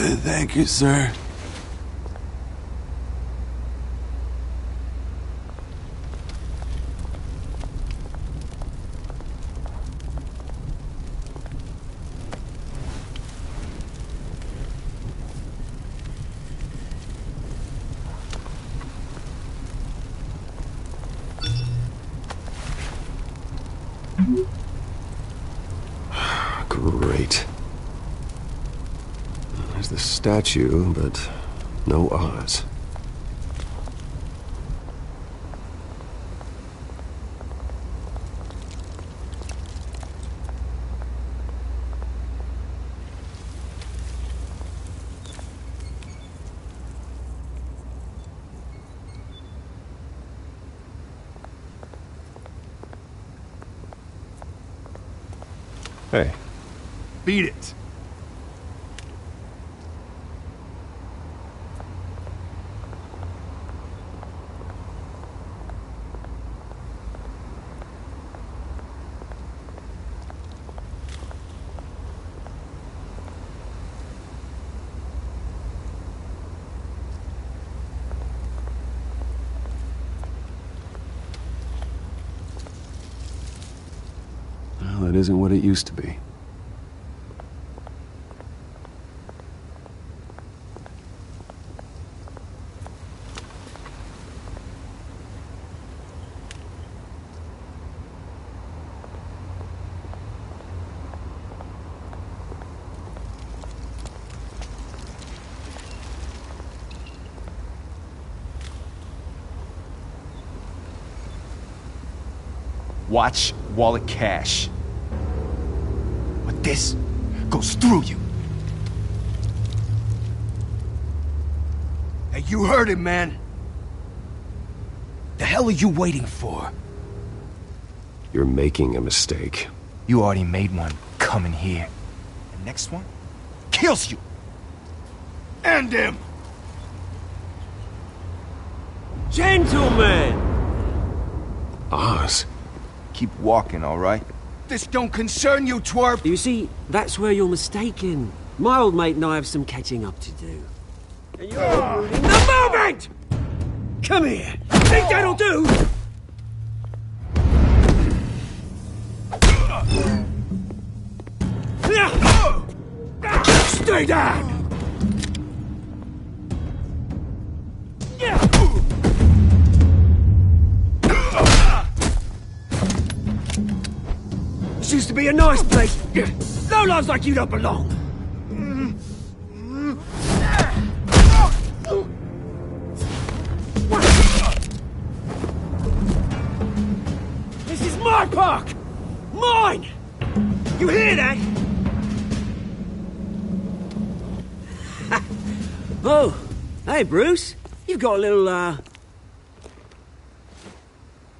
Thank you, sir. Great. There's the statue, but no Oz. Hey. Beat it. Well, it isn't what it used to be. Watch wallet cash. But this goes through you. Hey, you heard him, man. The hell are you waiting for? You're making a mistake. You already made one coming here. The next one kills you. End him! Gentlemen! Oz? Keep walking, all right? This don't concern you, twerp! You see, that's where you're mistaken. My old mate and I have some catching up to do. And you're ruining the moment! Come here! Think that'll do? Stay down! This used to be a nice place. No lives like you don't belong. This is my park! Mine! You hear that? Oh, hey Bruce. You've got a little,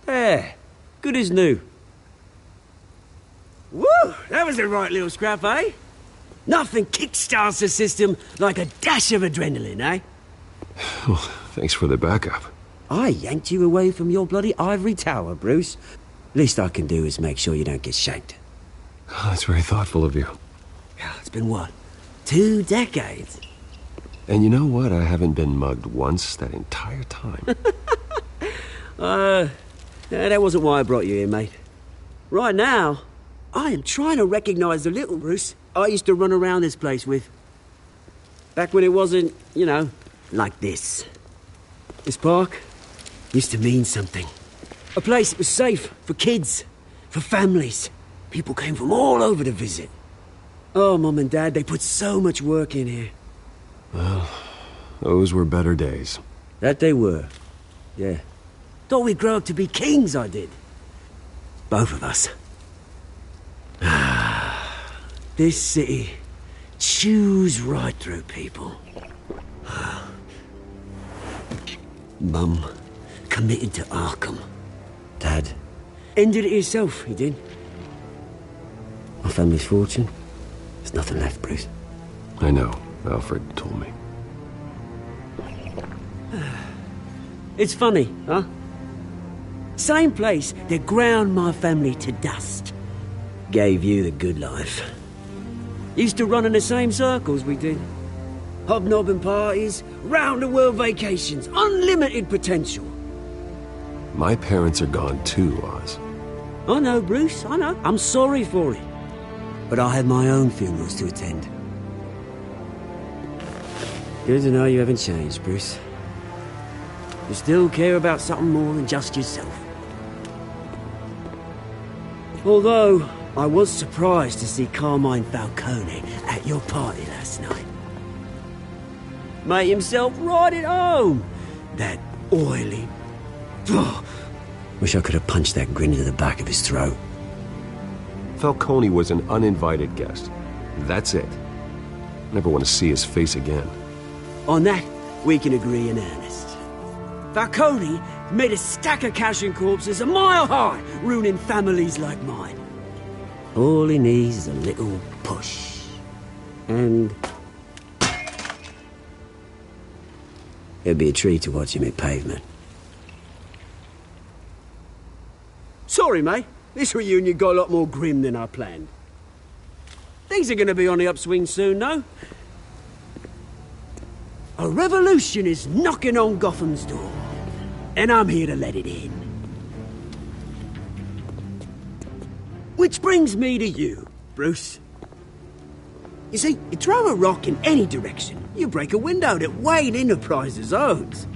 There. Good as new. Woo! That was a right little scrap, eh? Nothing kickstarts the system like a dash of adrenaline, eh? Well, thanks for the backup. I yanked you away from your bloody ivory tower, Bruce. Least I can do is make sure you don't get shanked. Oh, that's very thoughtful of you. Yeah, it's been what? 2 decades? And you know what? I haven't been mugged once that entire time. That wasn't why I brought you here, mate. Right now, I am trying to recognize the little Bruce I used to run around this place with. Back when it wasn't, you know, like this. This park used to mean something. A place that was safe for kids, for families. People came from all over to visit. Oh, Mum and Dad, they put so much work in here. Well, those were better days. That they were. Yeah. Thought we'd grow up to be kings, I did. Both of us. This city chews right through people. Mum committed to Arkham. Dad ended it himself, he did. My family's fortune, there's nothing left, Bruce. I know. Alfred told me. It's funny, huh? Same place that ground my family to dust. Gave you the good life. Used to run in the same circles we did. Hobnobbing parties, round-the-world vacations, unlimited potential. My parents are gone too, Oz. I know, Bruce, I know. I'm sorry for it. But I have my own funerals to attend. Good to know you haven't changed, Bruce. You still care about something more than just yourself. Although, I was surprised to see Carmine Falcone at your party last night. Made himself right at home. That oily... Oh, wish I could have punched that grin into the back of his throat. Falcone was an uninvited guest. That's it. Never want to see his face again. On that, we can agree in earnest. Falcone made a stack of cash and corpses a mile high, ruining families like mine. All he needs is a little push. And... it'd be a treat to watch him hit pavement. Sorry, mate. This reunion got a lot more grim than I planned. Things are gonna be on the upswing soon, though. A revolution is knocking on Gotham's door. And I'm here to let it in. Which brings me to you, Bruce. You see, you throw a rock in any direction, you break a window that Wayne Enterprises owns.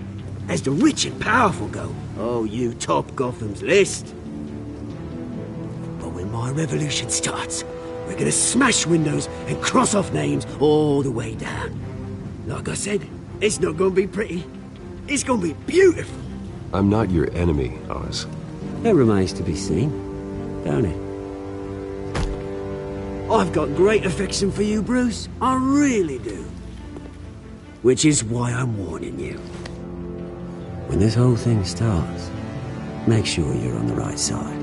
As the rich and powerful go, oh, you top Gotham's list. But when my revolution starts, we're gonna smash windows and cross off names all the way down. Like I said, it's not gonna be pretty. It's gonna be beautiful. I'm not your enemy, Oz. That remains to be seen, don't it? I've got great affection for you, Bruce. I really do. Which is why I'm warning you. When this whole thing starts, make sure you're on the right side.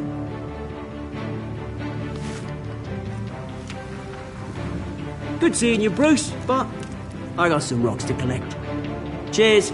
Good seeing you, Bruce, but I got some rocks to collect. Cheers.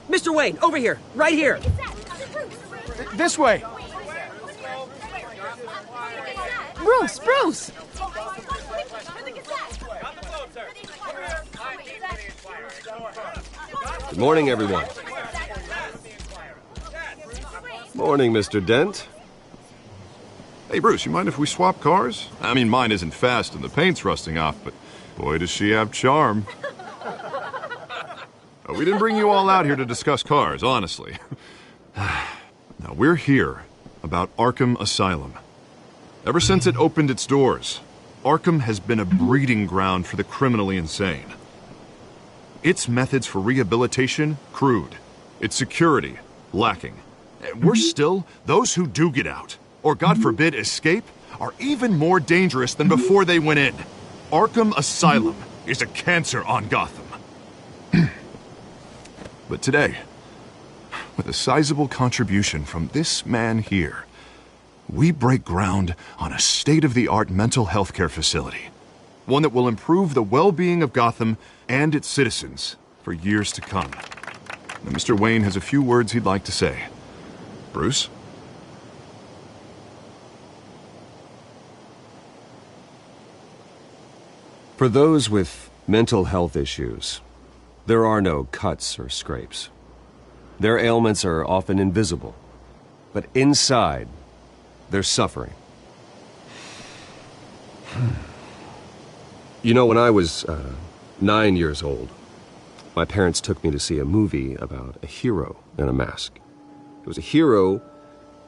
Mr. Wayne, over here, right here. This way! Bruce, Bruce! Good morning, everyone. Morning, Mr. Dent. Hey, Bruce, you mind if we swap cars? I mean, mine isn't fast and the paint's rusting off, but boy, does she have charm. We didn't bring you all out here to discuss cars, honestly. Now, we're here about Arkham Asylum. Ever since it opened its doors, Arkham has been a breeding ground for the criminally insane. Its methods for rehabilitation, crude. Its security, lacking. Worse still, those who do get out, or God forbid escape, are even more dangerous than before they went in. Arkham Asylum is a cancer on Gotham. But today, with a sizable contribution from this man here, we break ground on a state-of-the-art mental health care facility. One that will improve the well-being of Gotham and its citizens for years to come. Now, Mr. Wayne has a few words he'd like to say. Bruce? For those with mental health issues, there are no cuts or scrapes. Their ailments are often invisible, but inside, they're suffering. You know, when I was 9 years old, my parents took me to see a movie about a hero in a mask. It was a hero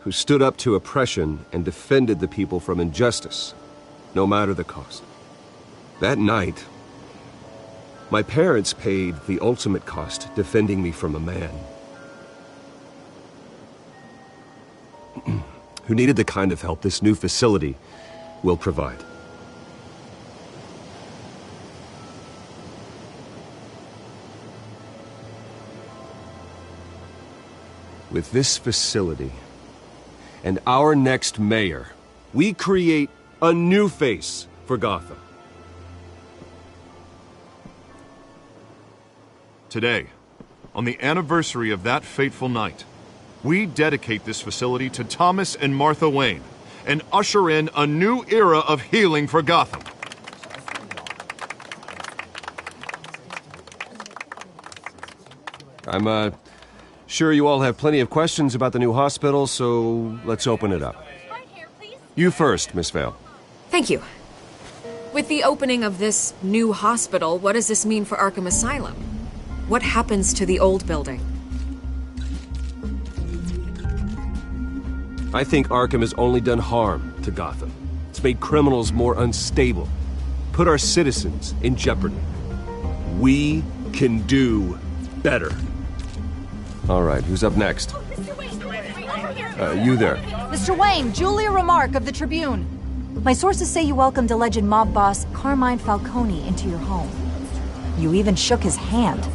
who stood up to oppression and defended the people from injustice, no matter the cost. That night, my parents paid the ultimate cost defending me from a man who needed the kind of help this new facility will provide. With this facility and our next mayor, we create a new face for Gotham. Today, on the anniversary of that fateful night, we dedicate this facility to Thomas and Martha Wayne and usher in a new era of healing for Gotham. I'm sure you all have plenty of questions about the new hospital, so let's open it up. You first, Miss Vale. Thank you. With the opening of this new hospital, what does this mean for Arkham Asylum? What happens to the old building? I think Arkham has only done harm to Gotham. It's made criminals more unstable, put our citizens in jeopardy. We can do better. All right, who's up next? You there. Mr. Wayne, Julia Remark of the Tribune. My sources say you welcomed alleged mob boss Carmine Falcone into your home. You even shook his hand.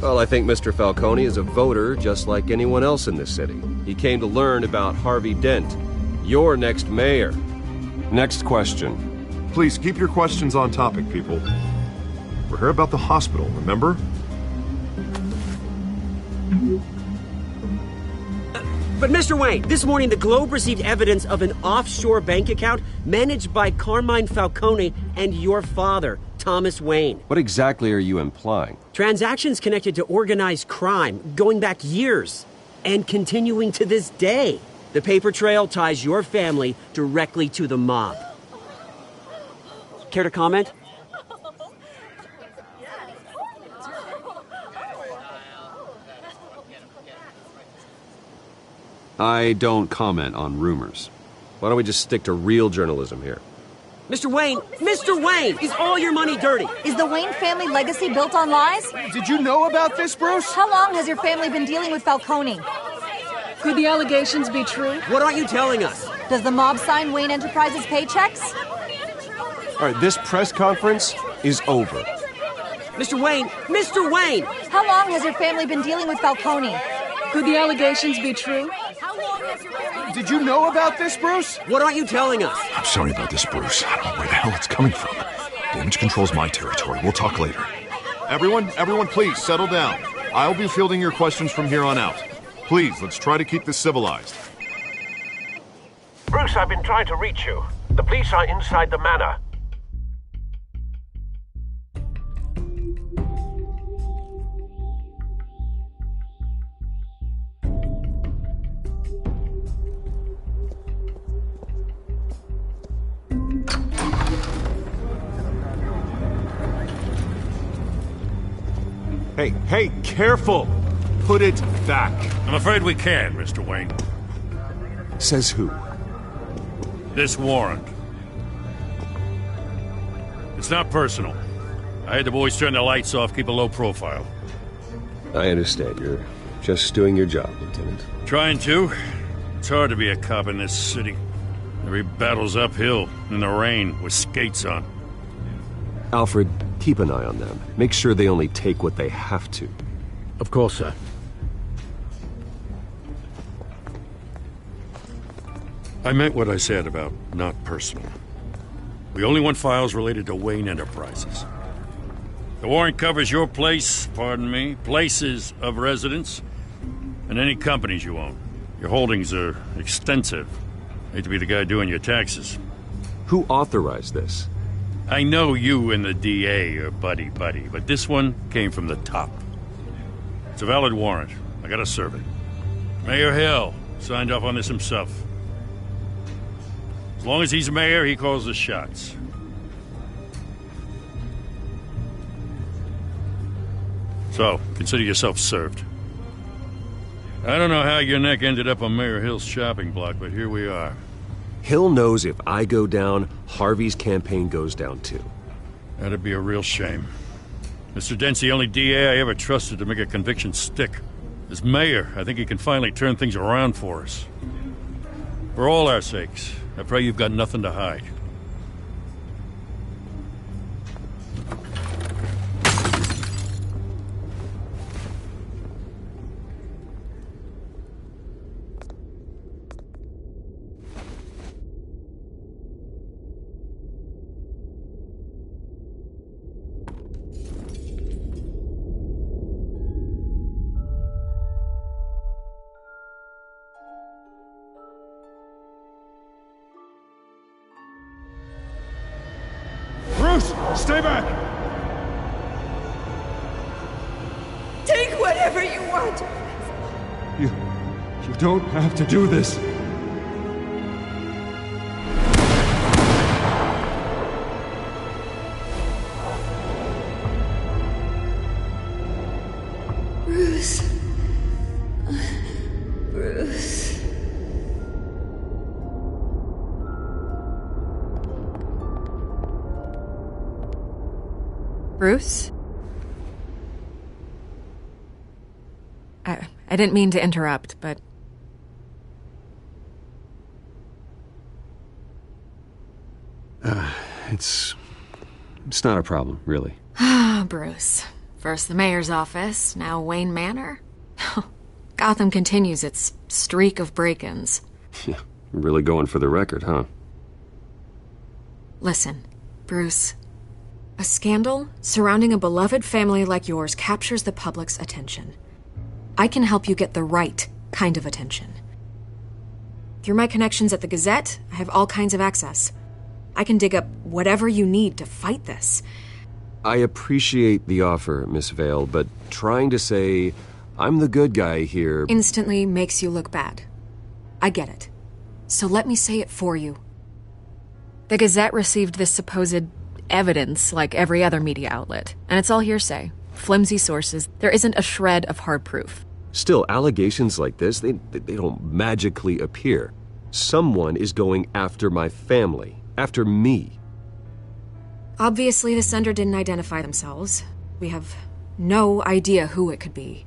Well, I think Mr. Falcone is a voter just like anyone else in this city. He came to learn about Harvey Dent, your next mayor. Next question. Please keep your questions on topic, people. We're here about the hospital, remember? But Mr. Wayne, this morning the Globe received evidence of an offshore bank account managed by Carmine Falcone and your father, Thomas Wayne. What exactly are you implying? Transactions connected to organized crime going back years and continuing to this day. The paper trail ties your family directly to the mob. Care to comment? I don't comment on rumors. Why don't we just stick to real journalism here? Mr. Wayne, is all your money dirty? Is the Wayne family legacy built on lies? Did you know about this, Bruce? How long has your family been dealing with Falcone? Could the allegations be true? What aren't you telling us? Does the mob sign Wayne Enterprises paychecks? All right, this press conference is over. Mr. Wayne! How long has your family been dealing with Falcone? Could the allegations be true? Did you know about this, Bruce? What aren't you telling us? I'm sorry about this, Bruce. I don't know where the hell it's coming from. Damage control's my territory. We'll talk later. Everyone, please settle down. I'll be fielding your questions from here on out. Please, let's try to keep this civilized. Bruce, I've been trying to reach you. The police are inside the manor. Hey, careful! Put it back. I'm afraid we can't, Mr. Wayne. Says who? This warrant. It's not personal. I had the boys turn the lights off, keep a low profile. I understand. You're just doing your job, Lieutenant. Trying to. It's hard to be a cop in this city. Every battle's uphill, in the rain, with skates on. Alfred, keep an eye on them. Make sure they only take what they have to. Of course, sir. I meant what I said about not personal. We only want files related to Wayne Enterprises. The warrant covers your place, pardon me, places of residence, and any companies you own. Your holdings are extensive. Hate to be the guy doing your taxes. Who authorized this? I know you and the DA are buddy-buddy, but this one came from the top. It's a valid warrant. I gotta serve it. Mayor Hill signed off on this himself. As long as he's mayor, he calls the shots. So, consider yourself served. I don't know how your neck ended up on Mayor Hill's shopping block, but here we are. Hill knows if I go down, Harvey's campaign goes down too. That'd be a real shame. Mr. Dent's the only DA I ever trusted to make a conviction stick. As mayor, I think he can finally turn things around for us. For all our sakes, I pray you've got nothing to hide. Bruce, stay back! Take whatever you want. You don't have to do this. Bruce. Bruce. Bruce? I didn't mean to interrupt, but... It's not a problem, really. Ah, Bruce. First the mayor's office, now Wayne Manor. Gotham continues its streak of break-ins. Yeah, really going for the record, huh? Listen, Bruce. A scandal surrounding a beloved family like yours captures the public's attention. I can help you get the right kind of attention. Through my connections at the Gazette, I have all kinds of access. I can dig up whatever you need to fight this. I appreciate the offer, Miss Vale, but trying to say I'm the good guy here instantly makes you look bad. I get it. So let me say it for you. The Gazette received this supposed evidence like every other media outlet, and it's all hearsay. Flimsy sources. There isn't a shred of hard proof. Still, allegations like this, they don't magically appear. Someone is going after my family, after me. Obviously, the sender didn't identify themselves. We have no idea who it could be.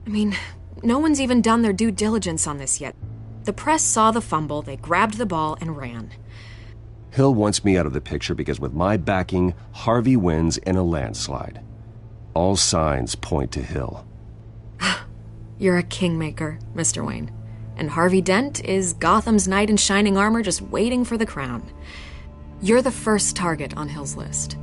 I mean, no one's even done their due diligence on this yet. The press saw the fumble, they grabbed the ball and ran. Hill wants me out of the picture because with my backing, Harvey wins in a landslide. All signs point to Hill. You're a kingmaker, Mr. Wayne. And Harvey Dent is Gotham's knight in shining armor just waiting for the crown. You're the first target on Hill's list.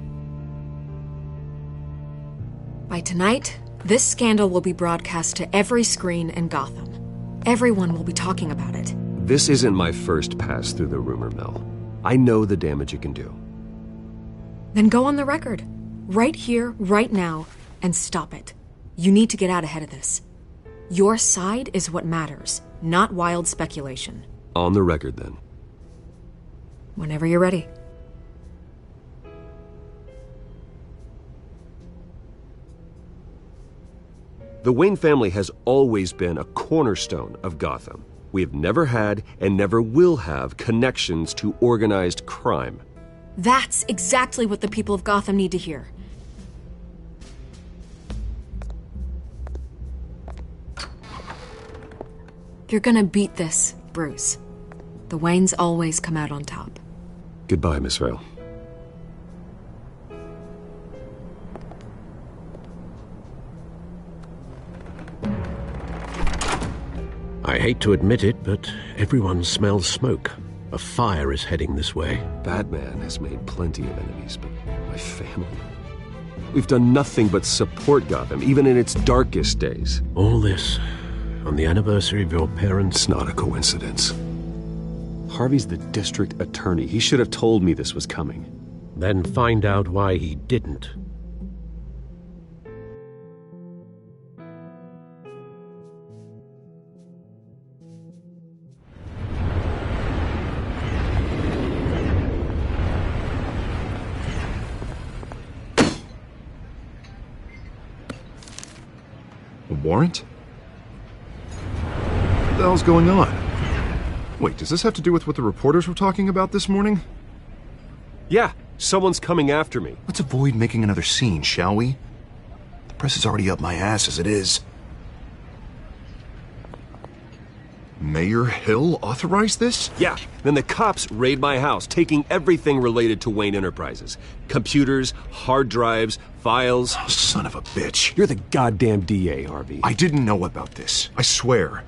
By tonight, this scandal will be broadcast to every screen in Gotham. Everyone will be talking about it. This isn't my first pass through the rumor mill. I know the damage it can do. Then go on the record. Right here, right now, and stop it. You need to get out ahead of this. Your side is what matters, not wild speculation. On the record, then. Whenever you're ready. The Wayne family has always been a cornerstone of Gotham. We have never had and never will have connections to organized crime. That's exactly what the people of Gotham need to hear. You're gonna beat this, Bruce. The Waynes always come out on top. Goodbye, Miss Vale. I hate to admit it, but everyone smells smoke. A fire is heading this way. Batman has made plenty of enemies, but my family? We've done nothing but support Gotham, even in its darkest days. All this on the anniversary of your parents'... It's not a coincidence. Harvey's the district attorney. He should have told me this was coming. Then find out why he didn't. warrant? What the hell's going on? Wait, does this have to do with what the reporters were talking about this morning? Yeah, someone's coming after me. Let's avoid making another scene, shall we? The press is already up my ass as it is. Mayor Hill authorized this? Yeah, then the cops raid my house, taking everything related to Wayne Enterprises. Computers, hard drives, files. Oh, son of a bitch. You're the goddamn DA, Harvey. I didn't know about this. I swear.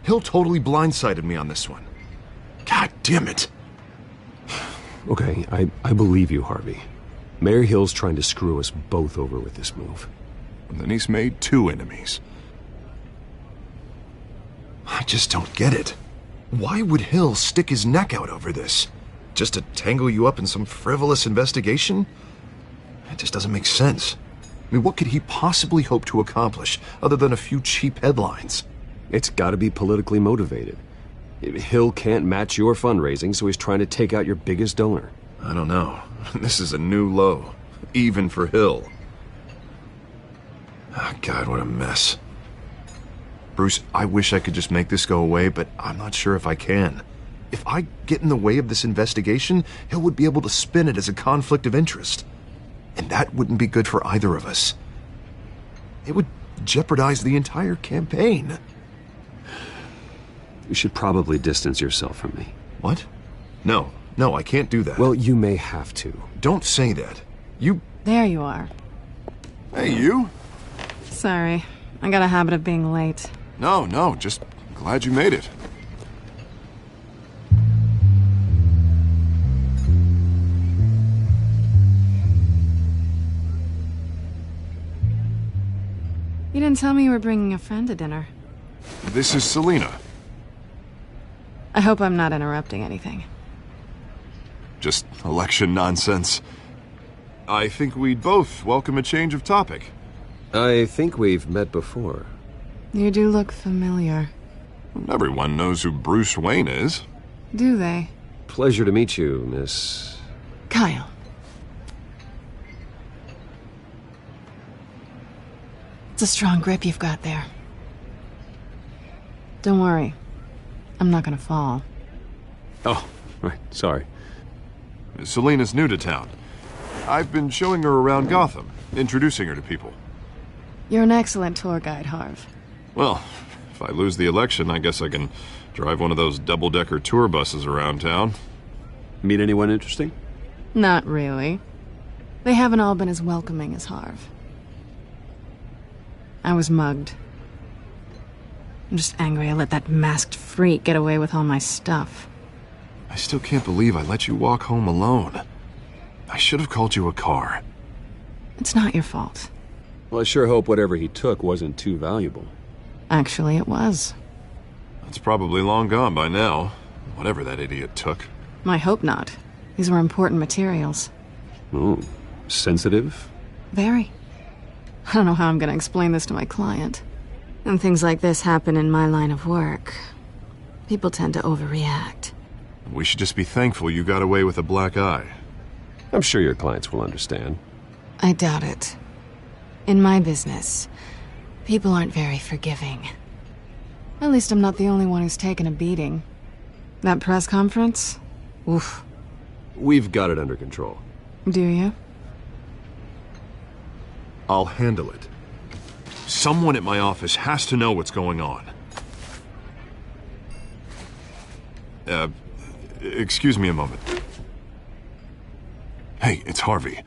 Hill totally blindsided me on this one. God damn it. Okay, I believe you, Harvey. Mayor Hill's trying to screw us both over with this move. And then he's made 2 enemies. I just don't get it. Why would Hill stick his neck out over this? Just to tangle you up in some frivolous investigation? It just doesn't make sense. I mean, what could he possibly hope to accomplish other than a few cheap headlines? It's gotta be politically motivated. Hill can't match your fundraising, so he's trying to take out your biggest donor. I don't know. This is a new low. Even for Hill. Oh, God, what a mess. Bruce, I wish I could just make this go away, but I'm not sure if I can. If I get in the way of this investigation, Hill would be able to spin it as a conflict of interest. And that wouldn't be good for either of us. It would jeopardize the entire campaign. You should probably distance yourself from me. What? No, I can't do that. Well, you may have to. Don't say that. You... There you are. Hey, you? Sorry. I got a habit of being late. No, just glad you made it. You didn't tell me you were bringing a friend to dinner. This is Selena. I hope I'm not interrupting anything. Just election nonsense. I think we'd both welcome a change of topic. I think we've met before. You do look familiar. Everyone knows who Bruce Wayne is. Do they? Pleasure to meet you, Miss... Kyle. It's a strong grip you've got there. Don't worry. I'm not gonna fall. Oh, right, sorry. Selena's new to town. I've been showing her around Gotham, introducing her to people. You're an excellent tour guide, Harv. Well, if I lose the election, I guess I can drive one of those double-decker tour buses around town. Meet anyone interesting? Not really. They haven't all been as welcoming as Harv. I was mugged. I'm just angry I let that masked freak get away with all my stuff. I still can't believe I let you walk home alone. I should have called you a car. It's not your fault. Well, I sure hope whatever he took wasn't too valuable. Actually, it was. It's probably long gone by now, whatever that idiot took. I hope not. These were important materials. Ooh, sensitive? Very. I don't know how I'm gonna explain this to my client. When things like this happen in my line of work, people tend to overreact. We should just be thankful you got away with a black eye. I'm sure your clients will understand. I doubt it. In my business, people aren't very forgiving. At least I'm not the only one who's taken a beating. That press conference? Oof. We've got it under control. Do you? I'll handle it. Someone at my office has to know what's going on. Excuse me a moment. Hey, it's Harvey.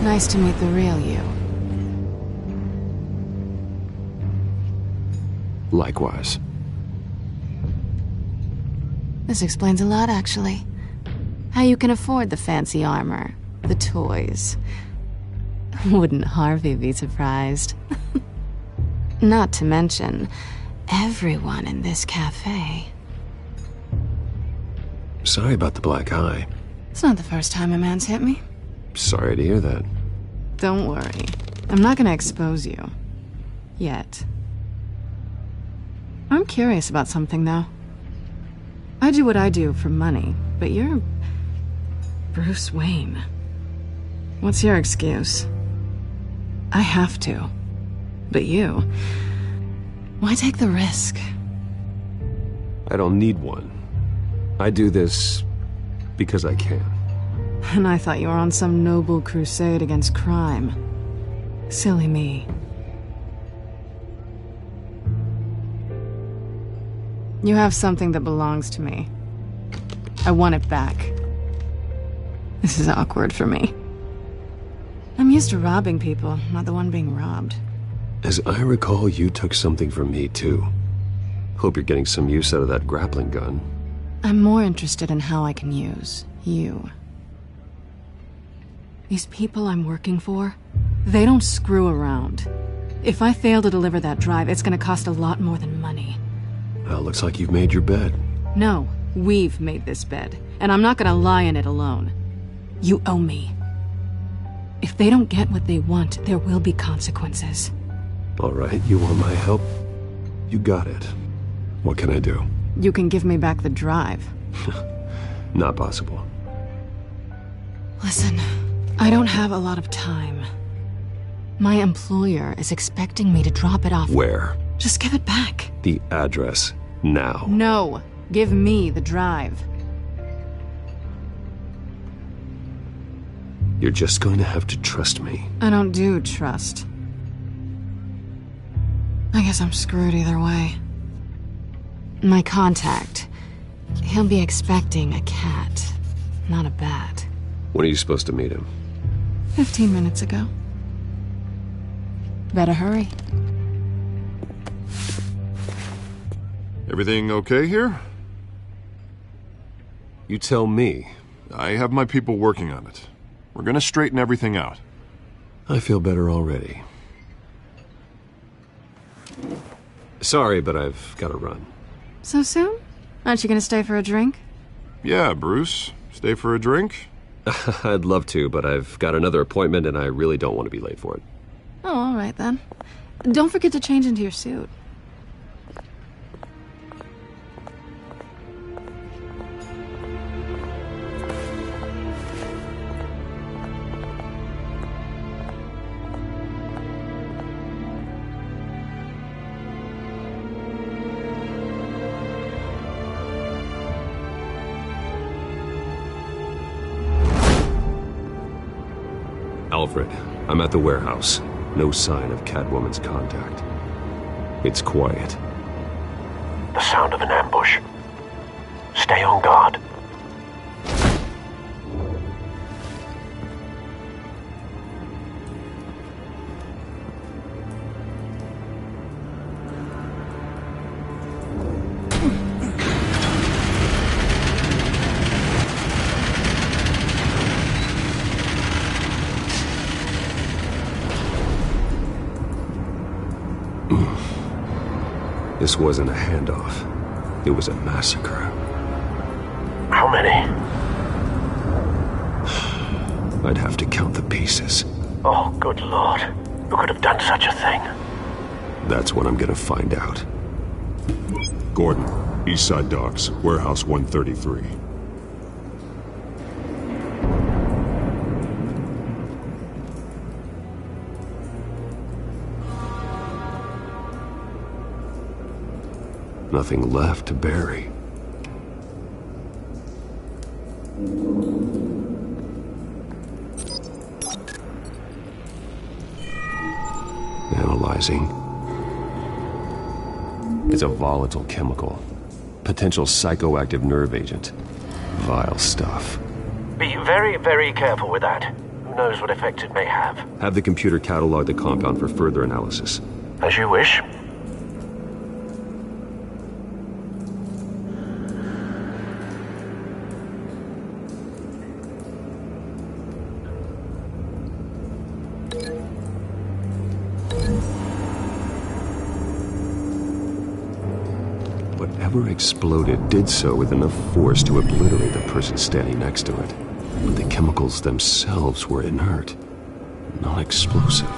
Nice to meet the real you. Likewise. This explains a lot, actually. How you can afford the fancy armor, the toys. Wouldn't Harvey be surprised? Not to mention, everyone in this cafe. Sorry about the black eye. It's not the first time a man's hit me. Sorry to hear that. Don't worry. I'm not gonna expose you. Yet. I'm curious about something, though. I do what I do for money, but you're... Bruce Wayne. What's your excuse? I have to. But you... Why take the risk? I don't need one. I do this because I can. And I thought you were on some noble crusade against crime. Silly me. You have something that belongs to me. I want it back. This is awkward for me. I'm used to robbing people, not the one being robbed. As I recall, you took something from me, too. Hope you're getting some use out of that grappling gun. I'm more interested in how I can use you. These people I'm working for, they don't screw around. If I fail to deliver that drive, it's gonna cost a lot more than money. Well, looks like you've made your bed. No, we've made this bed, and I'm not gonna lie in it alone. You owe me. If they don't get what they want, there will be consequences. All right, you want my help? You got it. What can I do? You can give me back the drive. Not possible. Listen, I don't have a lot of time. My employer is expecting me to drop it off. Where? Just give it back. The address, now. No, give me the drive. You're just going to have to trust me. I don't do trust. I guess I'm screwed either way. My contact, he'll be expecting a cat, not a bat. When are you supposed to meet him? 15 minutes ago. Better hurry. Everything okay here? You tell me. I have my people working on it. We're gonna straighten everything out. I feel better already. Sorry, but I've got to run. So soon? Aren't you gonna stay for a drink? Yeah, Bruce. Stay for a drink? I'd love to, but I've got another appointment and I really don't want to be late for it. Oh, all right then. Don't forget to change into your suit. Alfred, I'm at the warehouse. No sign of Catwoman's contact. It's quiet. The sound of an ambush. Stay on guard. This wasn't a handoff. It was a massacre. How many? I'd have to count the pieces. Oh, good lord. Who could have done such a thing? That's what I'm gonna find out. Gordon, Eastside Docks, Warehouse 133. Nothing left to bury. Analyzing. It's a volatile chemical. Potential psychoactive nerve agent. Vile stuff. Be very, very careful with that. Who knows what effect it may have. Have the computer catalog the compound for further analysis. As you wish. Whatever exploded did so with enough force to obliterate the person standing next to it. But the chemicals themselves were inert, not explosive.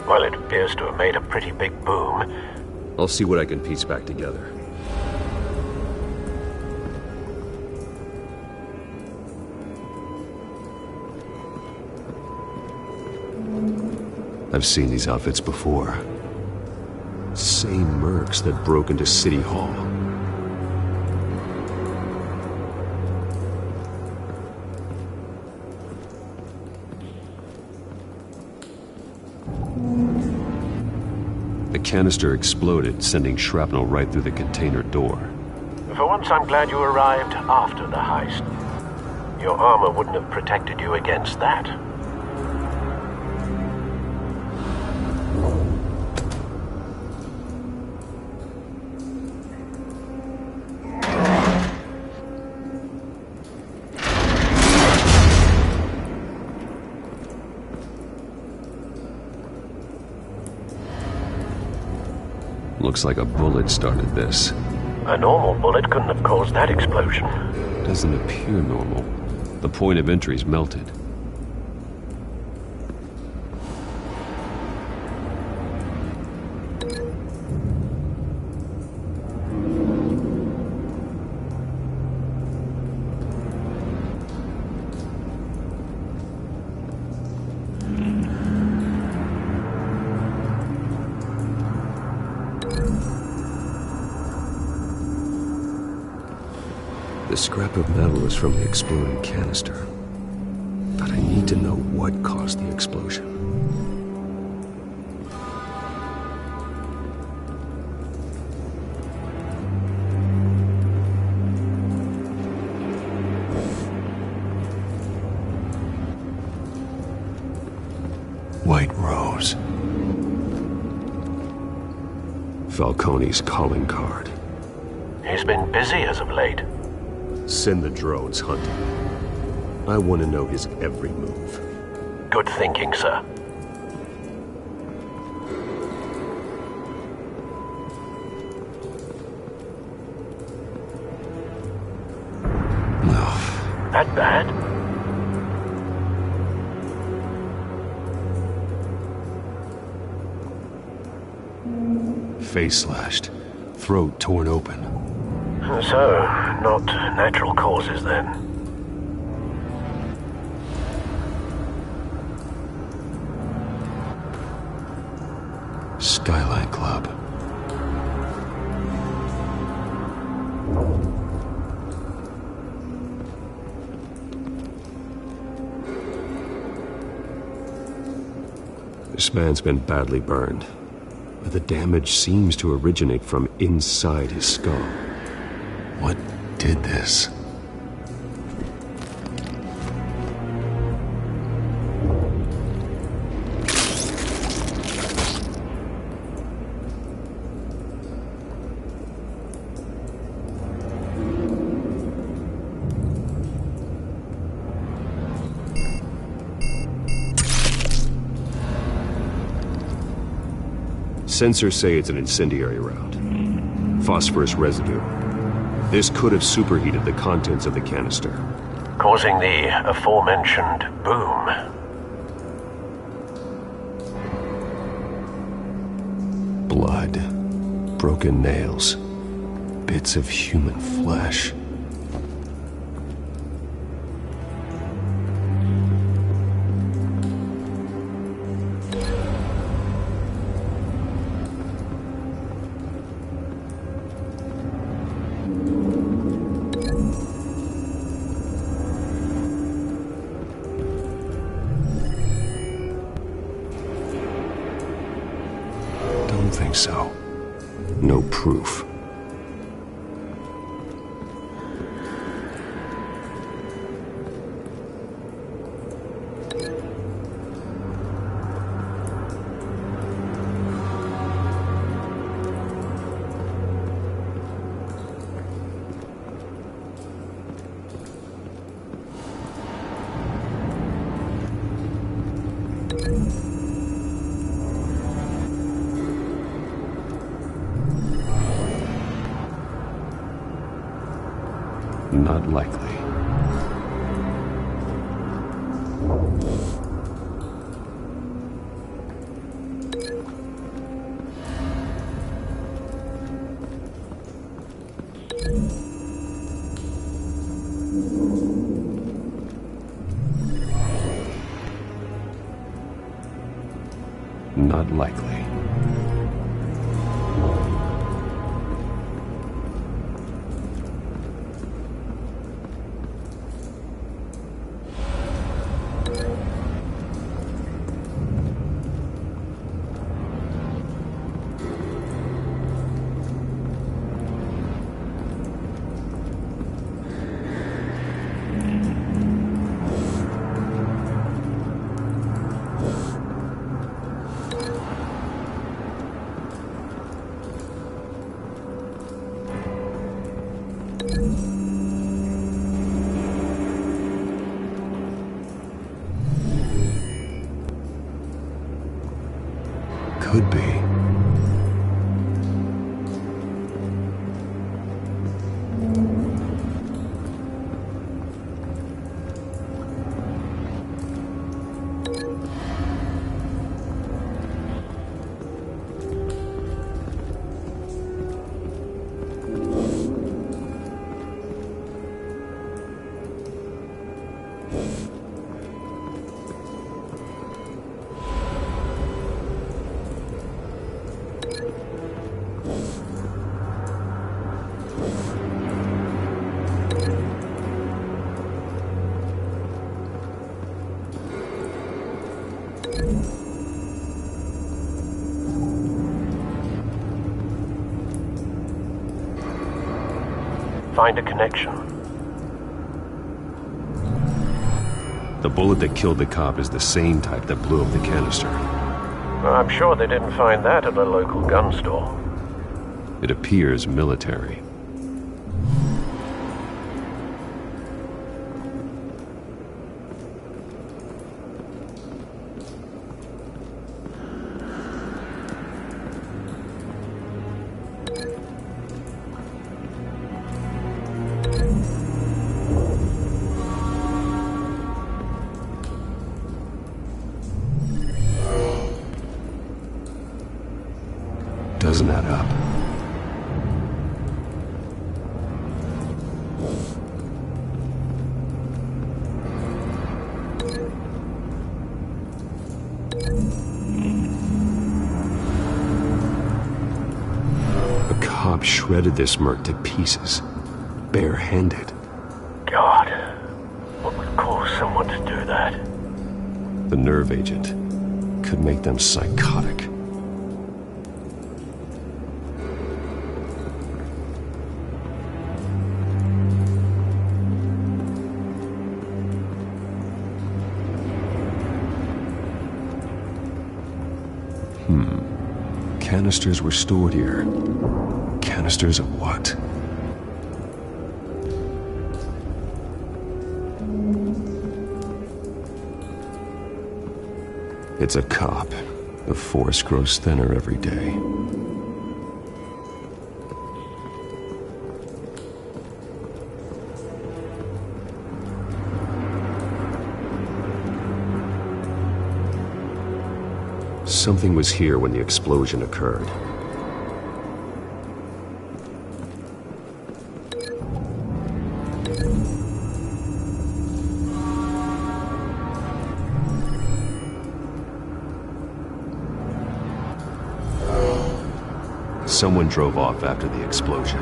Well, it appears to have made a pretty big boom. I'll see what I can piece back together. I've seen these outfits before. Same mercs that broke into City Hall. The canister exploded, sending shrapnel right through the container door. For once, I'm glad you arrived after the heist. Your armor wouldn't have protected you against that. Looks like a bullet started this. A normal bullet couldn't have caused that explosion. Doesn't appear normal. The point of entry's melted. The scrap of metal is from the exploding canister. But I need to know what caused the explosion. White Rose. Falcone's calling card. He's been busy as of late. Send the drones hunting. I want to know his every move. Good thinking, sir. That bad? Face slashed, throat torn open. So, not natural causes then. Skyline Club. This man's been badly burned, but the damage seems to originate from inside his skull. What did this? Sensors say it's an incendiary round. Phosphorus residue. This could have superheated the contents of the canister, causing the aforementioned boom. Blood, broken nails, bits of human flesh. Think so. No proof. Not likely. Not likely. Could be. Find a connection. The bullet that killed the cop is the same type that blew up the canister. I'm sure they didn't find that at a local gun store. It appears military. Doesn't add up. A cop shredded this merc to pieces, bare-handed. God, what would cause someone to do that? The nerve agent could make them psychotic. Canisters were stored here. Canisters of what? It's a cop. The force grows thinner every day. Something was here when the explosion occurred. Someone drove off after the explosion.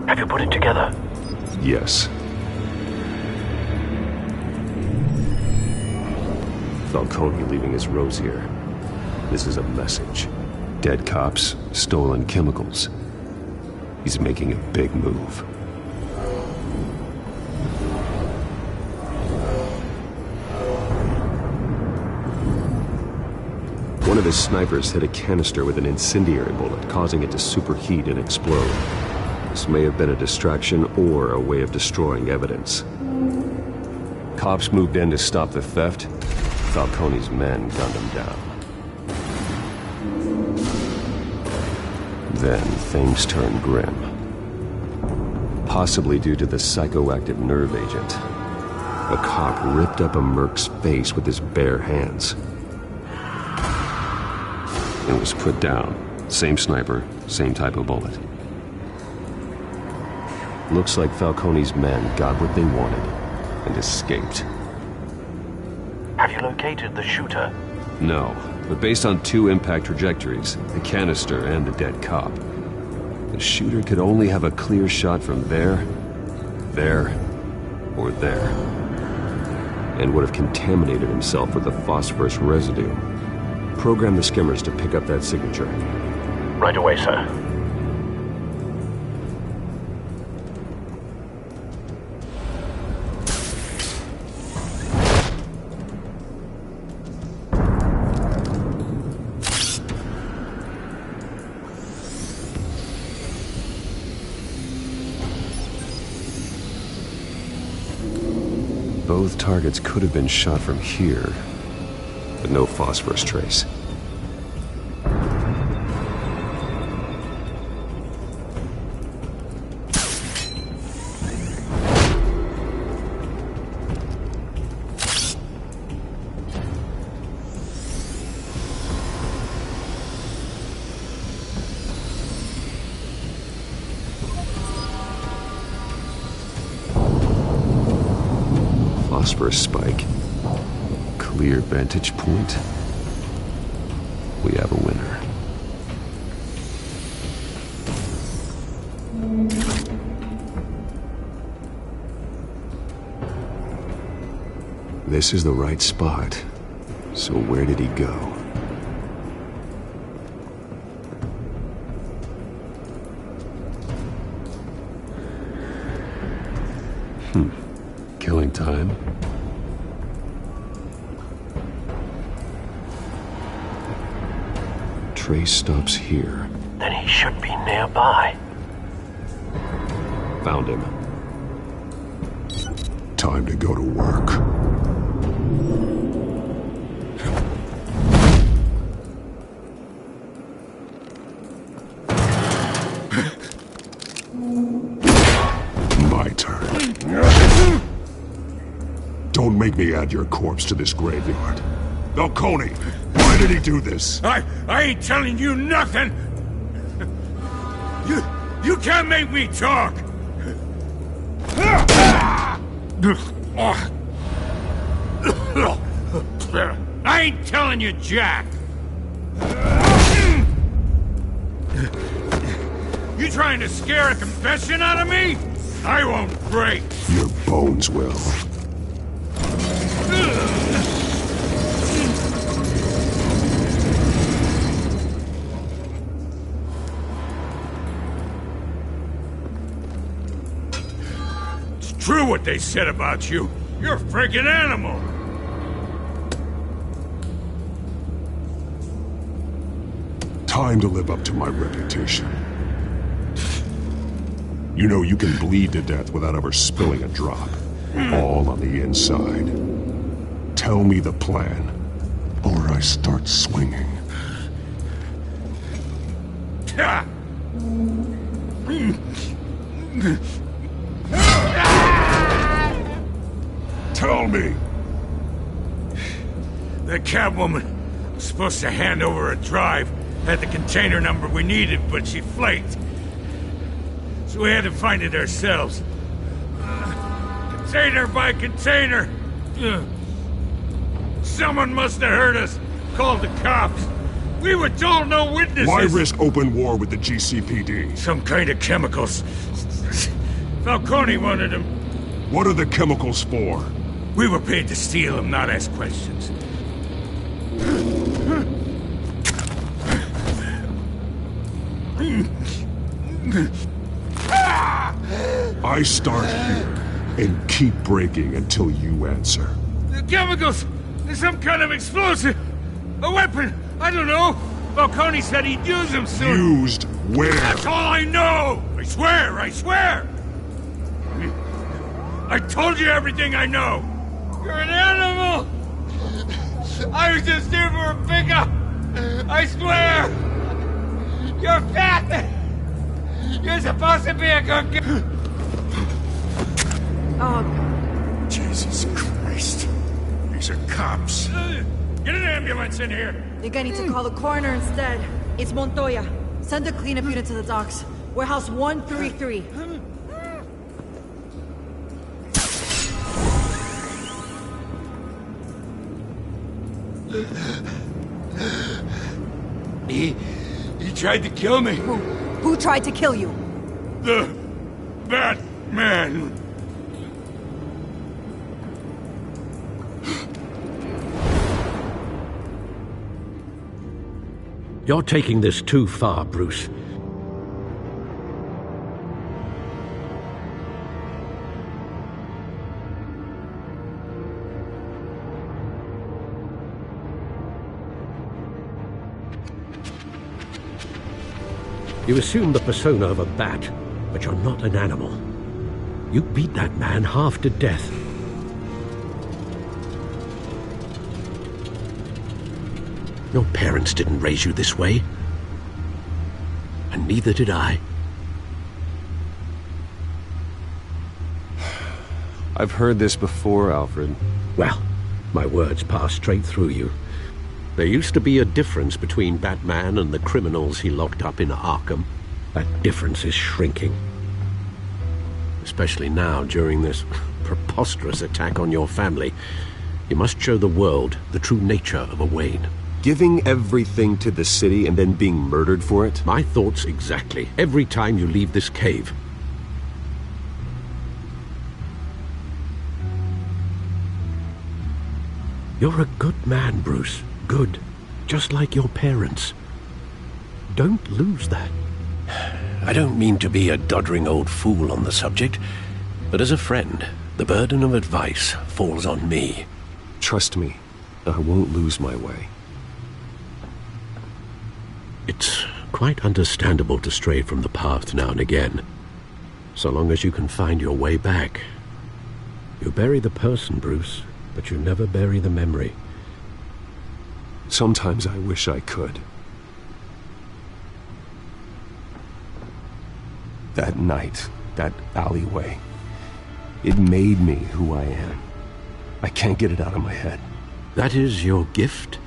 Have you put it together? Yes. Falcone leaving his rose here. This is a message. Dead cops, stolen chemicals. He's making a big move. One of his snipers hit a canister with an incendiary bullet, causing it to superheat and explode. This may have been a distraction or a way of destroying evidence. Cops moved in to stop the theft. Falcone's men gunned him down. Then things turned grim. Possibly due to the psychoactive nerve agent. A cop ripped up a merc's face with his bare hands. It was put down. Same sniper, same type of bullet. Looks like Falcone's men got what they wanted and escaped. Have you located the shooter? No, but based on 2 impact trajectories, the canister and the dead cop, the shooter could only have a clear shot from there, or there, and would have contaminated himself with the phosphorus residue. Program the skimmers to pick up that signature. Right away, sir. Both targets could have been shot from here, but no phosphorus trace. Phosphorus spike. Clear vantage point. We have a winner. This is the right spot. So where did he go? Killing time. Trace stops here. Then he should be nearby. Found him. Time to go to work. My turn. Don't make me add your corpse to this graveyard. Falcone, why did he do this? I ain't telling you nothing! You can't make me talk! I ain't telling you jack! You trying to scare a confession out of me? I won't break! Your bones will. It's true what they said about you. You're a freaking animal! Time to live up to my reputation. You know you can bleed to death without ever spilling a drop. All on the inside. Tell me the plan, or I start swinging. Tell me! The Catwoman was supposed to hand over a drive, had the container number we needed, but she flaked. So we had to find it ourselves. Container by container. Someone must have heard us. Called the cops. We were told no witnesses. Why risk open war with the GCPD? Some kind of chemicals. Falcone wanted them. What are the chemicals for? We were paid to steal them, not ask questions. I start here and keep breaking until you answer. The chemicals! There's some kind of explosive! A weapon! I don't know! Falcone said he'd use them soon! Used where? That's all I know! I swear! I swear! I told you everything I know! You're an animal! I was just here for a pickup! I swear! You're fat! You're supposed to be a good guy! Oh, Jesus Christ. These are cops. Get an ambulance in here! Think I need to call the coroner instead. It's Montoya. Send a cleanup unit to the docks. Warehouse 133. tried to kill me. Who tried to kill you? The Batman. You're taking this too far, Bruce. You assume the persona of a bat, but you're not an animal. You beat that man half to death. Your parents didn't raise you this way. And neither did I. I've heard this before, Alfred. Well, my words pass straight through you. There used to be a difference between Batman and the criminals he locked up in Arkham. That difference is shrinking. Especially now, during this preposterous attack on your family. You must show the world the true nature of a Wayne. Giving everything to the city and then being murdered for it? My thoughts exactly. Every time you leave this cave. You're a good man, Bruce. Good. Just like your parents. Don't lose that. I don't mean to be a doddering old fool on the subject, but as a friend, the burden of advice falls on me. Trust me, I won't lose my way. It's quite understandable to stray from the path now and again, so long as you can find your way back. You bury the person, Bruce, but you never bury the memory. Sometimes I wish I could. That night, that alleyway, it made me who I am. I can't get it out of my head. That is your gift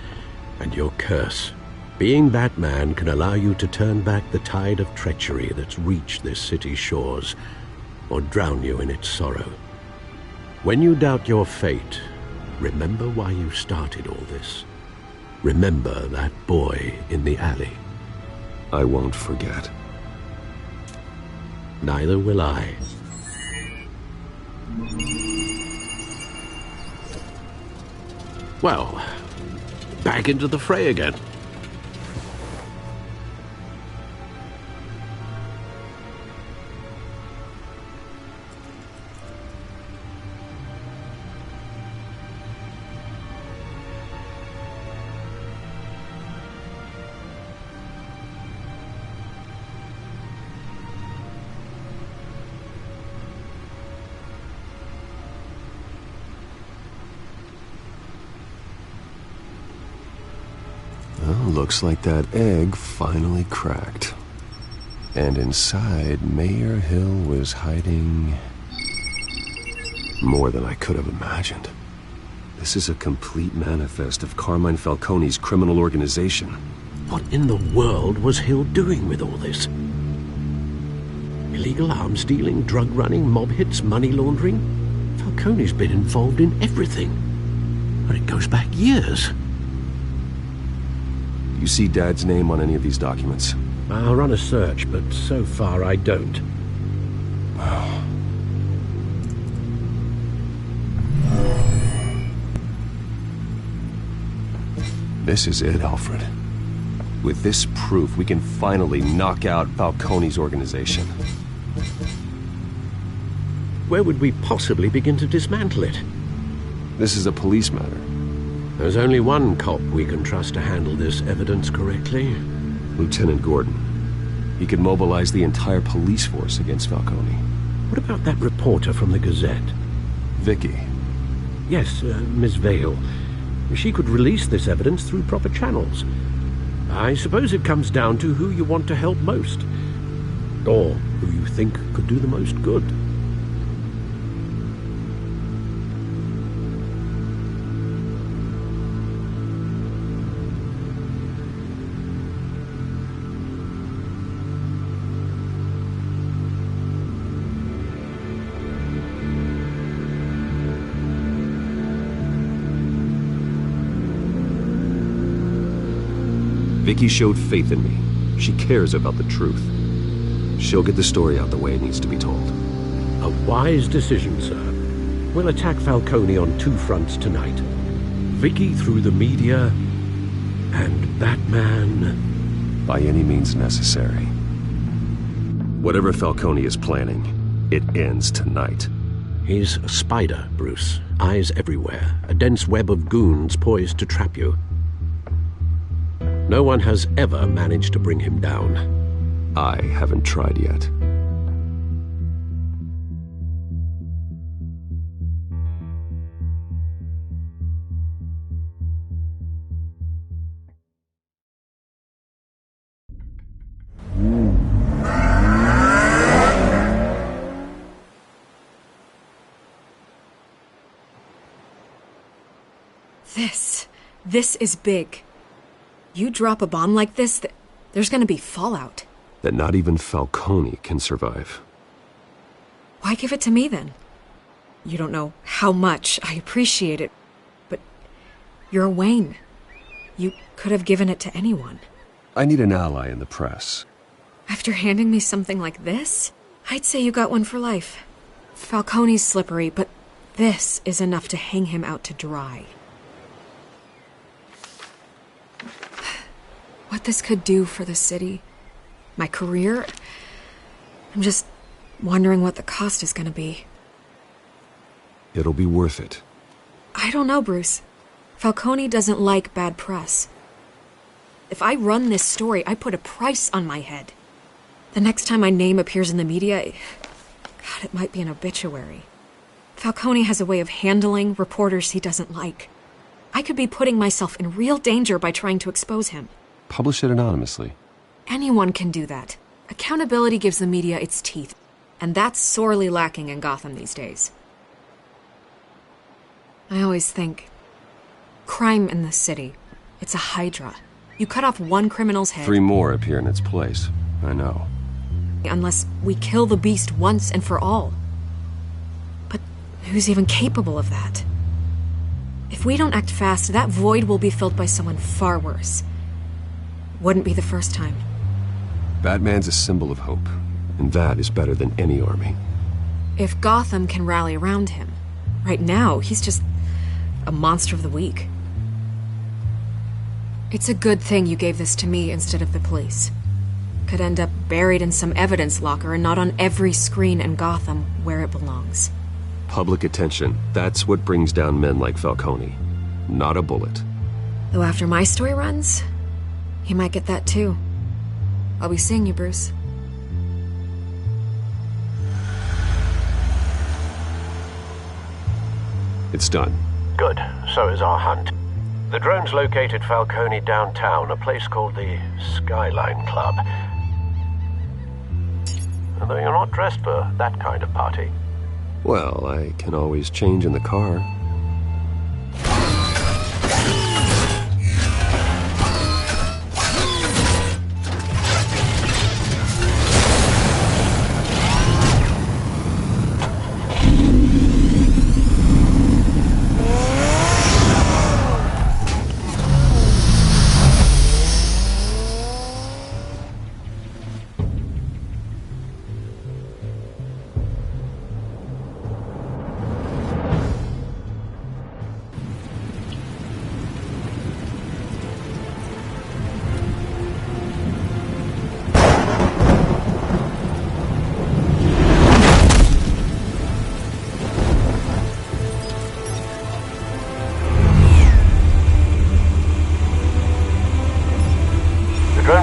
and your curse. Being Batman can allow you to turn back the tide of treachery that's reached this city's shores, or drown you in its sorrow. When you doubt your fate, remember why you started all this. Remember that boy in the alley. I won't forget. Neither will I. Well, back into the fray again. Looks like that egg finally cracked. And inside, Mayor Hill was hiding more than I could have imagined. This is a complete manifest of Carmine Falcone's criminal organization. What in the world was Hill doing with all this? Illegal arms dealing, drug running, mob hits, money laundering? Falcone's been involved in everything. And it goes back years. You see Dad's name on any of these documents? I'll run a search, but so far I don't. This is it, Alfred. With this proof, we can finally knock out Falcone's organization. Where would we possibly begin to dismantle it? This is a police matter. There's only one cop we can trust to handle this evidence correctly. Lieutenant Gordon. He could mobilize the entire police force against Falcone. What about that reporter from the Gazette? Vicky. Yes, Miss Vale. She could release this evidence through proper channels. I suppose it comes down to who you want to help most. Or who you think could do the most good. Vicky showed faith in me. She cares about the truth. She'll get the story out the way it needs to be told. A wise decision, sir. We'll attack Falcone on two fronts tonight. Vicky through the media, and Batman... by any means necessary. Whatever Falcone is planning, it ends tonight. He's a spider, Bruce. Eyes everywhere. A dense web of goons poised to trap you. No one has ever managed to bring him down. I haven't tried yet. This is big. You drop a bomb like this, there's gonna be fallout. That not even Falcone can survive. Why give it to me, then? You don't know how much I appreciate it, but you're Wayne. You could have given it to anyone. I need an ally in the press. After handing me something like this, I'd say you got one for life. Falcone's slippery, but this is enough to hang him out to dry. What this could do for the city, my career, I'm just wondering what the cost is gonna be. It'll be worth it. I don't know, Bruce. Falcone doesn't like bad press. If I run this story, I put a price on my head. The next time my name appears in the media, God, it might be an obituary. Falcone has a way of handling reporters he doesn't like. I could be putting myself in real danger by trying to expose him. Publish it anonymously. Anyone can do that. Accountability gives the media its teeth, and that's sorely lacking in Gotham these days. I always think, crime in the city, it's a hydra. You cut off one criminal's head... 3 more appear in its place. I know. Unless we kill the beast once and for all. But who's even capable of that? If we don't act fast, that void will be filled by someone far worse. Wouldn't be the first time. Batman's a symbol of hope, and that is better than any army. If Gotham can rally around him, right now he's just a monster of the week. It's a good thing you gave this to me instead of the police. Could end up buried in some evidence locker and not on every screen in Gotham where it belongs. Public attention, that's what brings down men like Falcone. Not a bullet. Though after my story runs, he might get that too. I'll be seeing you, Bruce. It's done. Good. So is our hunt. The drone's located Falcone downtown, a place called the Skyline Club. Although you're not dressed for that kind of party. Well, I can always change in the car.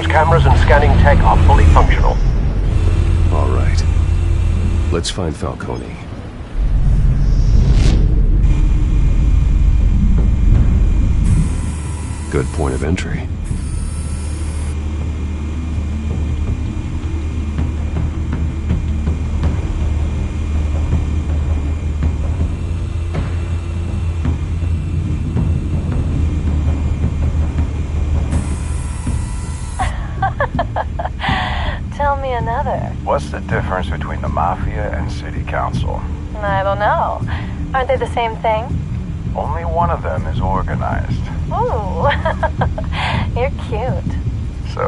Cameras and scanning tech are fully functional. All right. Let's find Falcone. Good point of entry. Tell me another. What's the difference between the Mafia and City Council? I don't know. Aren't they the same thing? Only one of them is organized. Ooh, you're cute. So,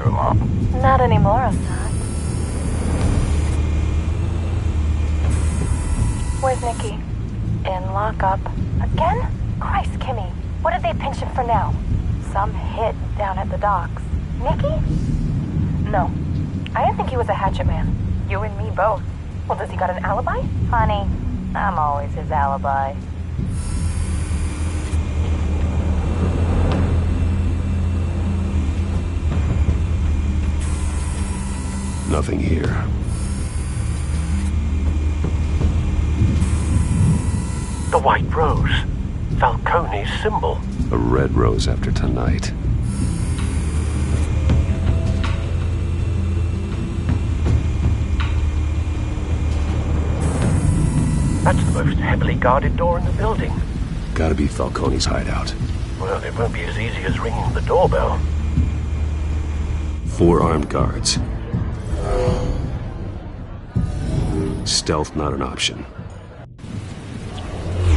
true, Mom. Not anymore, Assad. Where's Nikki? In lockup. Again? Christ, Kimmy. What did they pinch him for now? Some hit down at the docks. Nikki? No. I didn't think he was a hatchet man. You and me both. Well, does he got an alibi? Honey, I'm always his alibi. Nothing here. The white rose. Falcone's symbol. A red rose after tonight. That's the most heavily guarded door in the building. Gotta be Falcone's hideout. Well, it won't be as easy as ringing the doorbell. 4 armed guards. Stealth not an option.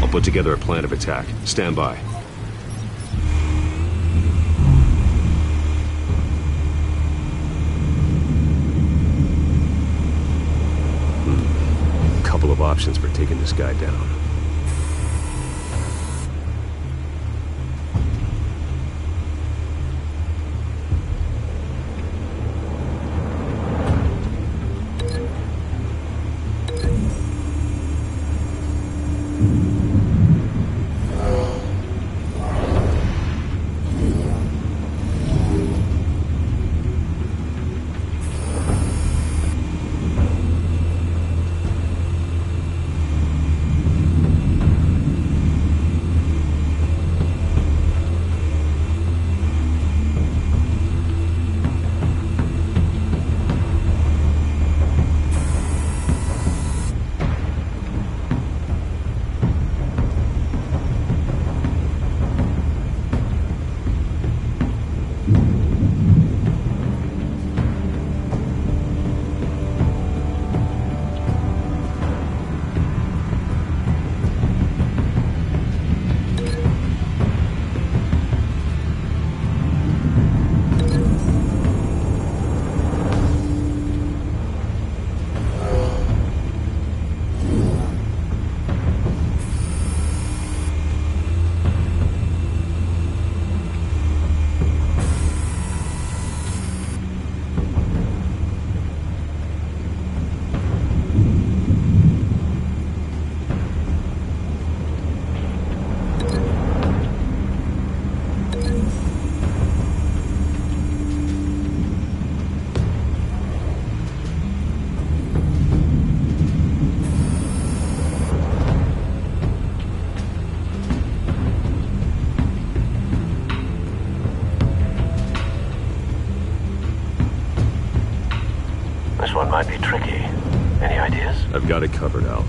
I'll put together a plan of attack. Stand by. Couple of options for taking this guy down. This one might be tricky. Any ideas? I've got it covered, Al.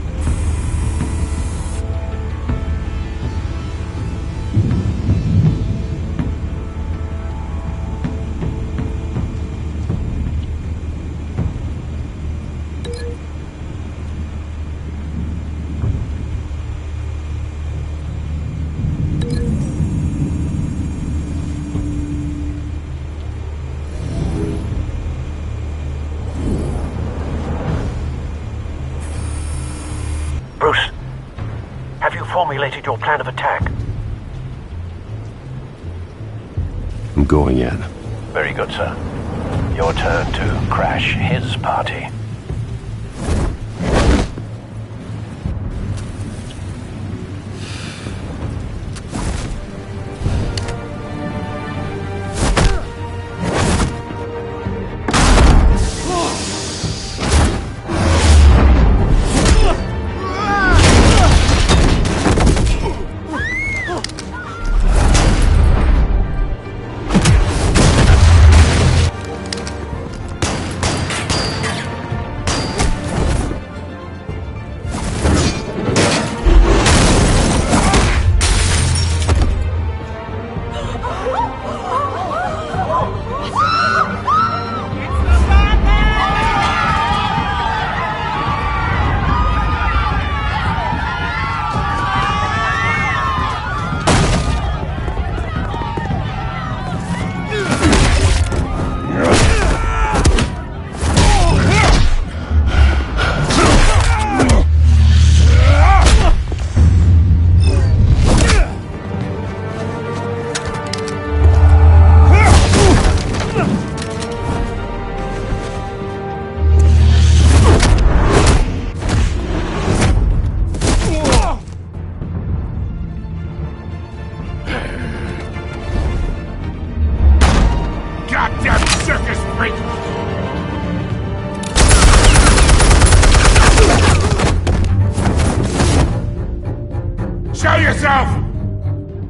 Bruce, have you formulated your plan of attack? I'm going in. Very good, sir. Your turn to crash his party.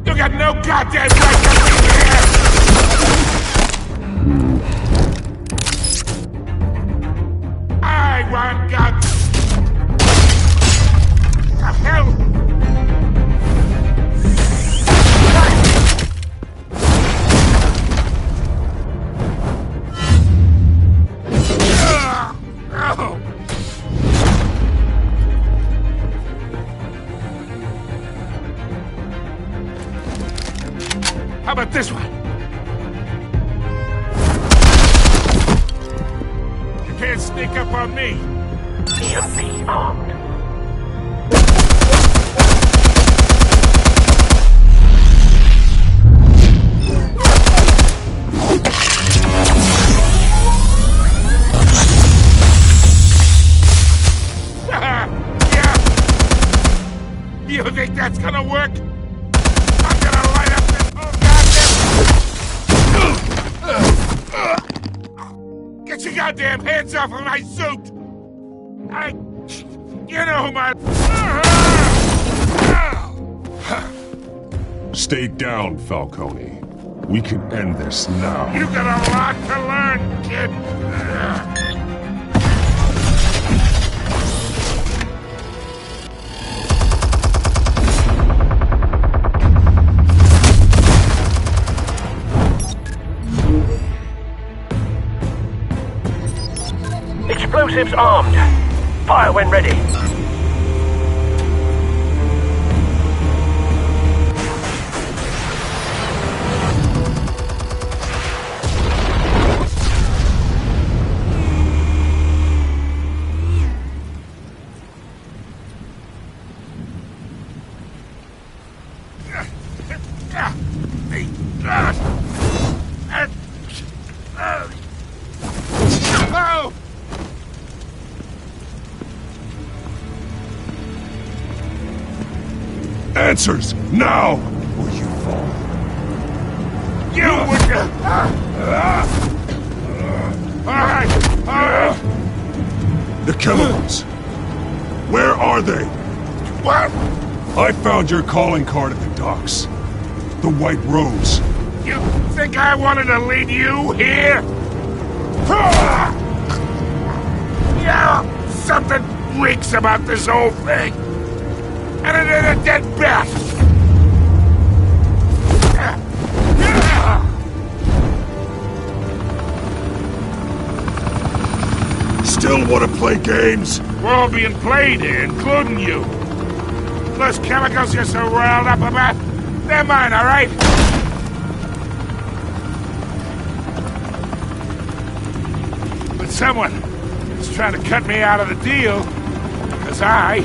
You got no goddamn right to be here! I want God... The hell? How about this one? You can't sneak up on me. EMP armed. Yeah. You think that's gonna work? I'm gonna light up this whole goddamn... Get your goddamn hands off of my suit! You know who my... Stay down, Falcone. We can end this now. You got a lot to learn, kid. Explosives armed. Fire when ready. Oh! Answers, now! Or you fall. You would... Alright! The chemicals. Where are they? What? I found your calling card at the docks. The White Rose. You think I wanted to lead you here? Yeah, something reeks about this whole thing. And it is a dead bat. Still want to play games? We're all being played here, including you. Those chemicals you're so riled up about, they're mine, all right? But someone is trying to cut me out of the deal, because I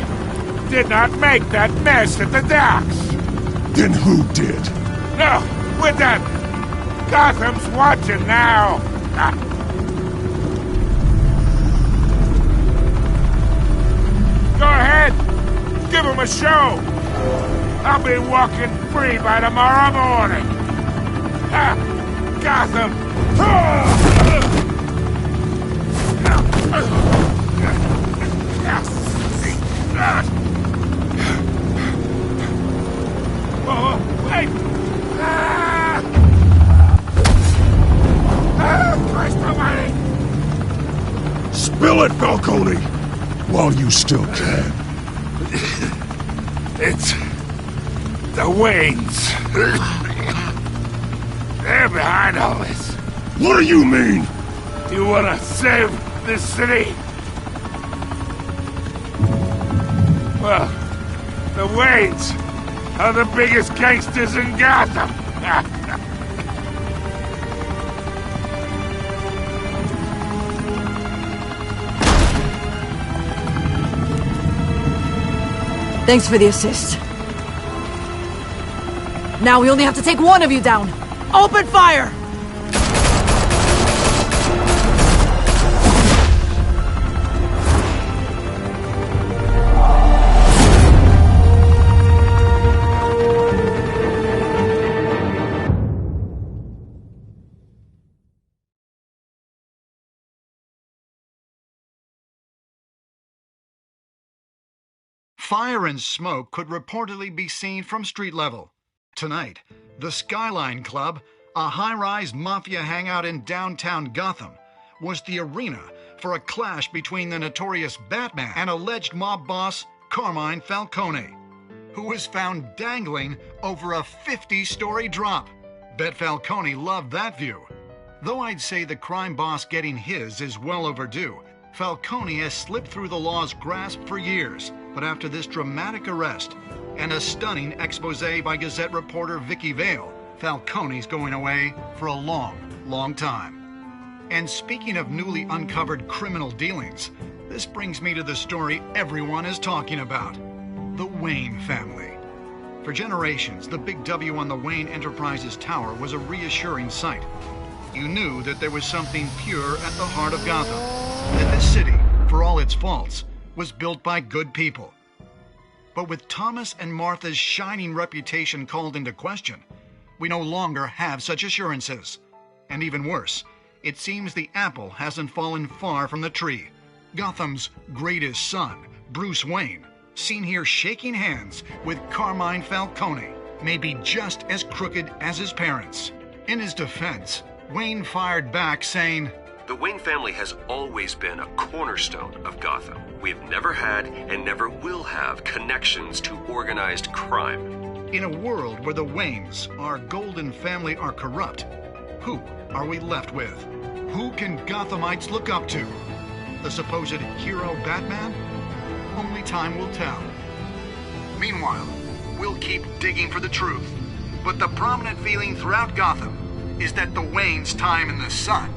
did not make that mess at the docks. Then who did? No, we're done. Gotham's watching now. Go ahead. Give him a show. I'll be walking free by tomorrow morning. Gotham. Oh, wait! Christ almighty! Spill it, Falcone! While you still can. It's... the Waynes. They're behind all this. What do you mean? You wanna save this city? Well, the Waynes are the biggest gangsters in Gotham. Thanks for the assist. Now we only have to take one of you down. Open fire! Fire and smoke could reportedly be seen from street level. Tonight, the Skyline Club, a high-rise mafia hangout in downtown Gotham, was the arena for a clash between the notorious Batman and alleged mob boss Carmine Falcone, who was found dangling over a 50-story drop. Bet Falcone loved that view. Though I'd say the crime boss getting his is well overdue, Falcone has slipped through the law's grasp for years. But after this dramatic arrest and a stunning expose by Gazette reporter Vicky Vale, Falcone's going away for a long, long time. And speaking of newly uncovered criminal dealings, this brings me to the story everyone is talking about: the Wayne family. For generations, the big W on the Wayne Enterprises Tower was a reassuring sight. You knew that there was something pure at the heart of Gotham, that this city, for all its faults, was built by good people. But with Thomas and Martha's shining reputation called into question, we no longer have such assurances. And even worse, it seems the apple hasn't fallen far from the tree. Gotham's greatest son, Bruce Wayne, seen here shaking hands with Carmine Falcone, may be just as crooked as his parents. In his defense, Wayne fired back saying, "The Wayne family has always been a cornerstone of Gotham. We've never had and never will have connections to organized crime." In a world where the Waynes, our golden family, are corrupt, who are we left with? Who can Gothamites look up to? The supposed hero Batman? Only time will tell. Meanwhile, we'll keep digging for the truth. But the prominent feeling throughout Gotham is that the Waynes' time in the sun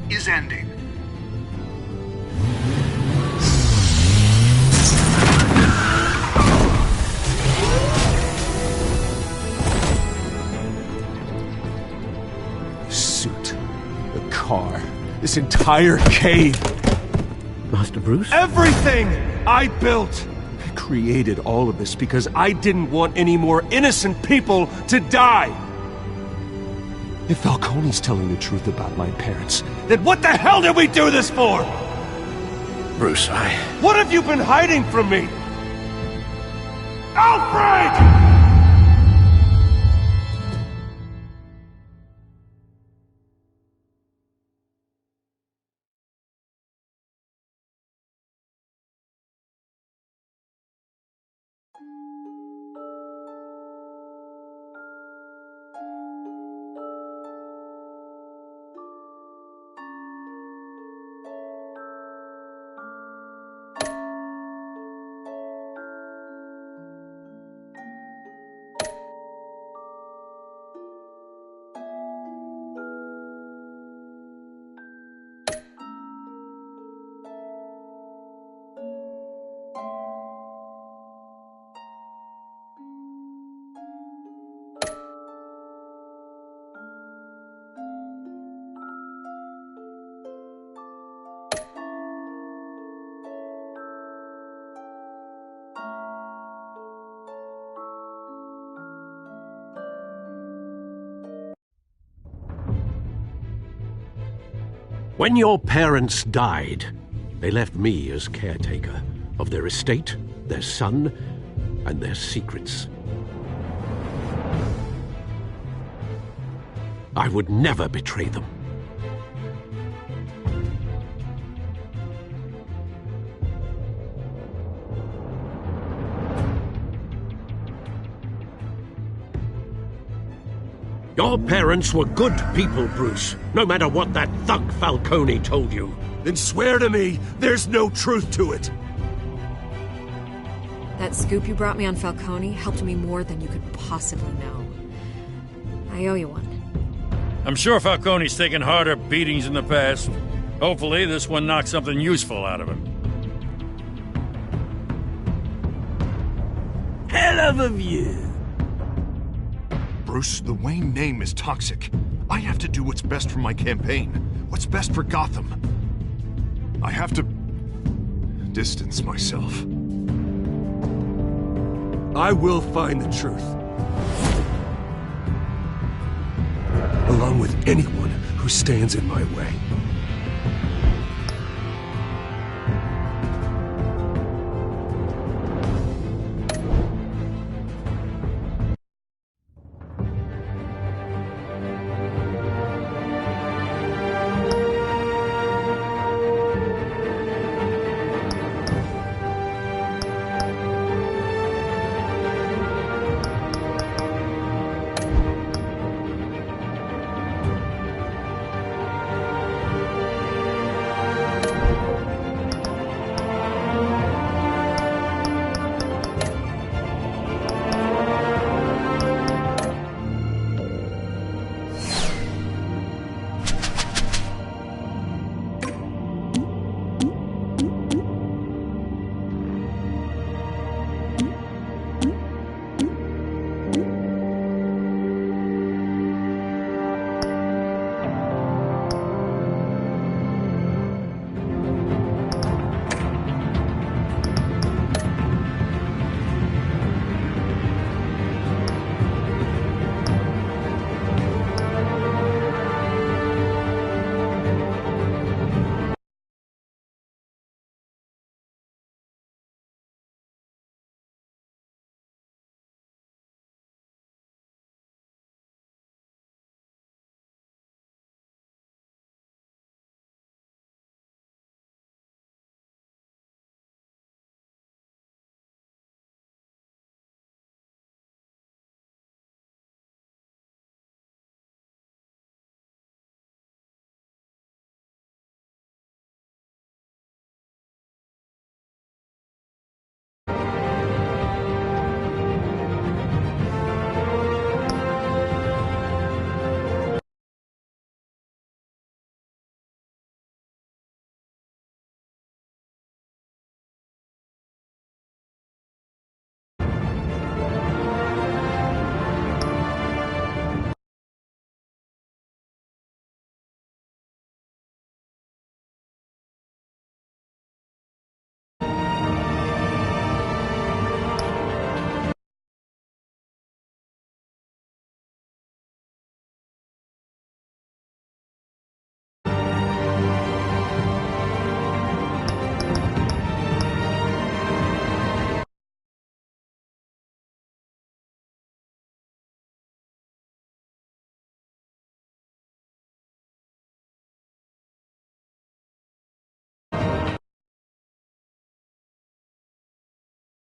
is ending. The suit, the car, this entire cave. Master Bruce? Everything I built! I created all of this because I didn't want any more innocent people to die! If Falcone's telling the truth about my parents, then what the hell did we do this for? Bruce, What have you been hiding from me? Alfred! When your parents died, they left me as caretaker of their estate, their son, and their secrets. I would never betray them. Your parents were good people, Bruce, no matter what that thug Falcone told you. Then swear to me there's no truth to it. That scoop you brought me on Falcone helped me more than you could possibly know. I owe you one. I'm sure Falcone's taken harder beatings in the past. Hopefully this one knocks something useful out of him. Hell of a view. Bruce, the Wayne name is toxic. I have to do what's best for my campaign. What's best for Gotham. I have to distance myself. I will find the truth. Along with anyone who stands in my way.